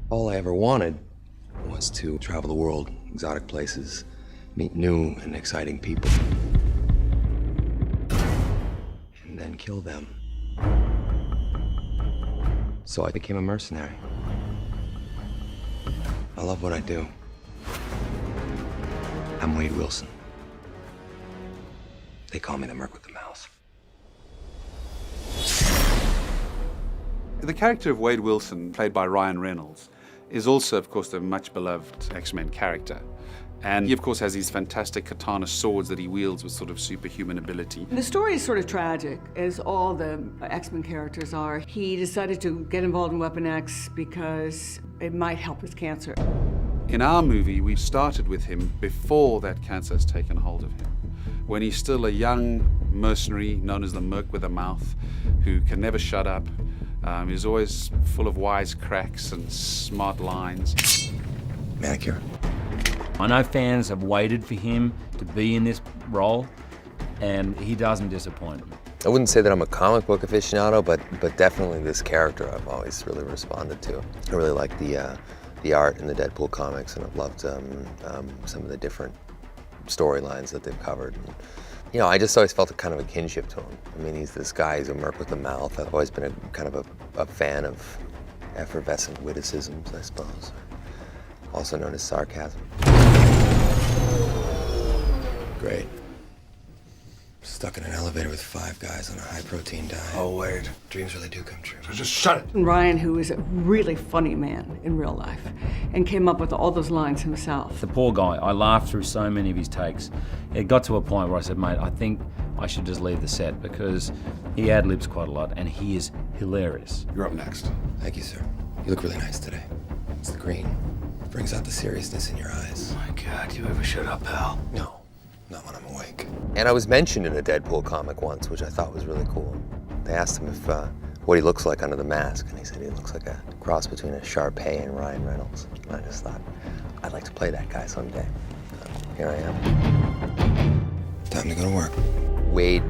All I ever wanted was to travel the world, exotic places, meet new and exciting people, and then kill them. So I became a mercenary. I love what I do. I'm Wade Wilson. They call me the Merc with the Mouth. The character of Wade Wilson, played by Ryan Reynolds, is also, of course, the much beloved X-Men character. And he, of course, has these fantastic katana swords that he wields with sort of superhuman ability. The story is sort of tragic, as all the X-Men characters are. He decided to get involved in Weapon X because it might help his cancer. In our movie, we started with him before that cancer has taken hold of him, when he's still a young mercenary known as the Merc with a Mouth, who can never shut up. He's always full of wise cracks and smart lines. Manicure. I know fans have waited for him to be in this role, and he doesn't disappoint them. I wouldn't say that I'm a comic book aficionado, but definitely this character I've always really responded to. I really like the art in the Deadpool comics, and I've loved some of the different storylines that they've covered. And, you know, I just always felt a kind of a kinship to him. I mean, he's this guy, he's a Merc with a Mouth. I've always been a kind of a fan of effervescent witticisms, I suppose, also known as sarcasm. Great. Stuck in an elevator with 5 guys on a high-protein diet. Oh, Wade. Dreams really do come true. So just shut it. And Ryan, who is a really funny man in real life, and came up with all those lines himself. The poor guy, I laughed through so many of his takes. It got to a point where I said, mate, I think I should just leave the set because he ad-libs quite a lot and he is hilarious. You're up next. Thank you, sir. You look really nice today. It's the green. It brings out the seriousness in your eyes. Oh my God, you ever shut up, pal? No, not when I'm awake. And I was mentioned in a Deadpool comic once, which I thought was really cool. They asked him if what he looks like under the mask, and he said he looks like a cross between a Sharpay and Ryan Reynolds. And I just thought, I'd like to play that guy someday. So here I am. Time to go to work. Wade,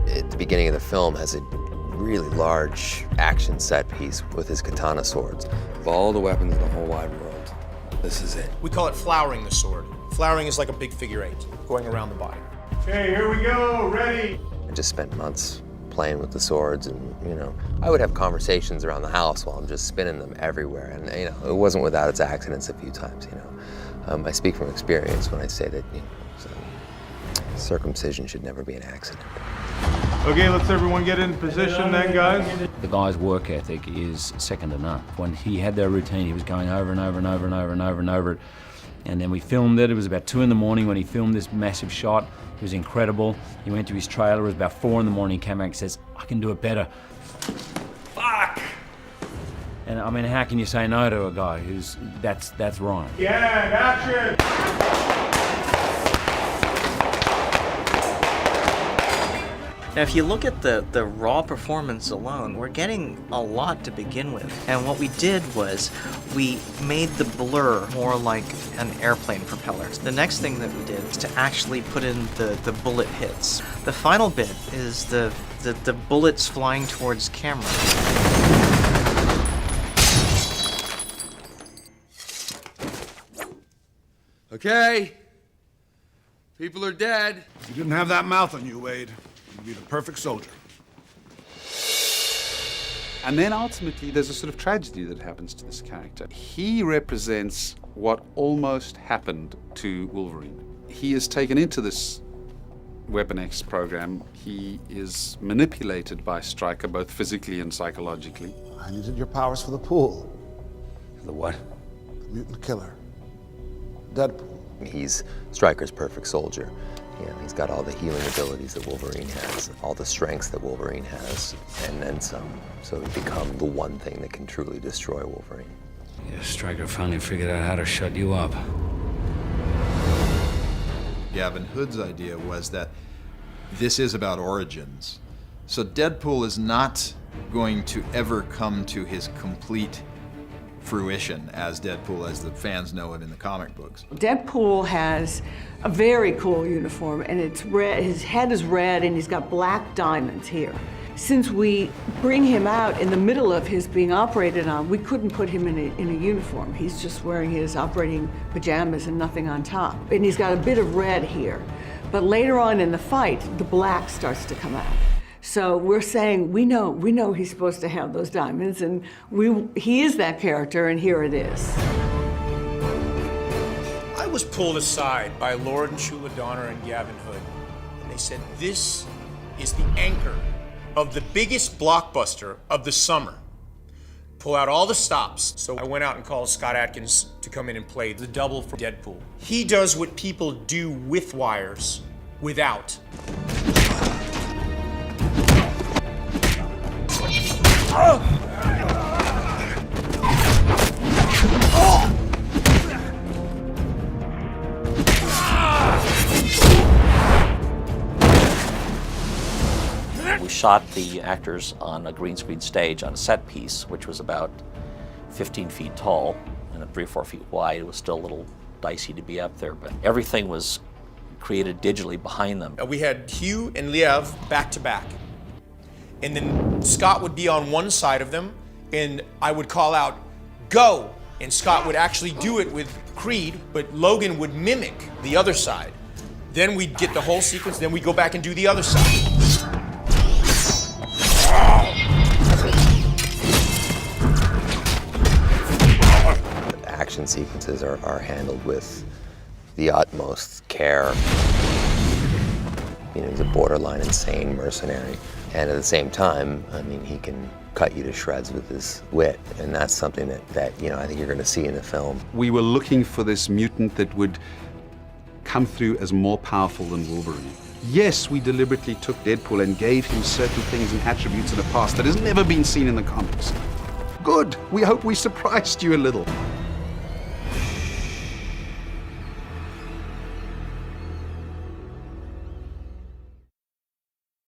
at the beginning of the film, has a really large action set piece with his katana swords. Of all the weapons in the whole wide world, this is it. We call it flowering the sword. Flowering is like a big figure 8, going around the body. Okay, here we go, ready. I just spent months playing with the swords, and, you know, I would have conversations around the house while I'm just spinning them everywhere, and, you know, it wasn't without its accidents a few times, you know. I speak from experience when I say that, you know, circumcision should never be an accident. Okay, let's everyone get in position then, guys. The guy's work ethic is second to none. When he had that routine, he was going over and over and over and over and over and over it. And then we filmed it. It was about 2 in the morning when he filmed this massive shot. It was incredible. He went to his trailer. It was about 4 in the morning. He came back and says, I can do it better. Fuck! And I mean, how can you say no to a guy who's, that's Ryan. Yeah, action! Now, if you look at the raw performance alone, we're getting a lot to begin with. And what we did was we made the blur more like an airplane propeller. The next thing that we did was to actually put in the bullet hits. The final bit is the bullets flying towards camera. Okay. People are dead. If you didn't have that mouth on you, Wade, you'd be the perfect soldier. And then ultimately, there's a sort of tragedy that happens to this character. He represents what almost happened to Wolverine. He is taken into this Weapon X program. He is manipulated by Stryker, both physically and psychologically. I needed your powers for the pool. The what? The mutant killer. Deadpool. He's Stryker's perfect soldier. You know, he's got all the healing abilities that Wolverine has, all the strengths that Wolverine has, and then some. So he's become the one thing that can truly destroy Wolverine. Yeah, Stryker finally figured out how to shut you up. Gavin Hood's idea was that this is about origins. So Deadpool is not going to ever come to his complete fruition as Deadpool as the fans know him in the comic books. Deadpool has a very cool uniform, and it's red. His head is red, and he's got black diamonds here. since we bring him out in the middle of his being operated on, we couldn't put him in a uniform. He's just wearing his operating pajamas and nothing on top. And he's got a bit of red here. But later on in the fight, the black starts to come out. So we're saying, we know he's supposed to have those diamonds, and he is that character, and here it is. I was pulled aside by Lord and Shula Donner and Gavin Hood, and they said, this is the anchor of the biggest blockbuster of the summer. Pull out all the stops. So I went out and called Scott Adkins to come in and play the double for Deadpool. He does what people do with wires, without. We shot the actors on a green screen stage on a set piece, which was about 15 feet tall and 3 or 4 feet wide. It was still a little dicey to be up there, but everything was created digitally behind them. We had Hugh and Liev back to back. And then Scott would be on one side of them, and I would call out, go! And Scott would actually do it with Creed, but Logan would mimic the other side. Then we'd get the whole sequence, then we'd go back and do the other side. The action sequences are handled with the utmost care. You know, he's a borderline insane mercenary. And at the same time, I mean, he can cut you to shreds with his wit. And that's something that you know, I think you're going to see in the film. We were looking for this mutant that would come through as more powerful than Wolverine. Yes, we deliberately took Deadpool and gave him certain things and attributes in the past that has never been seen in the comics. Good. We hope we surprised you a little.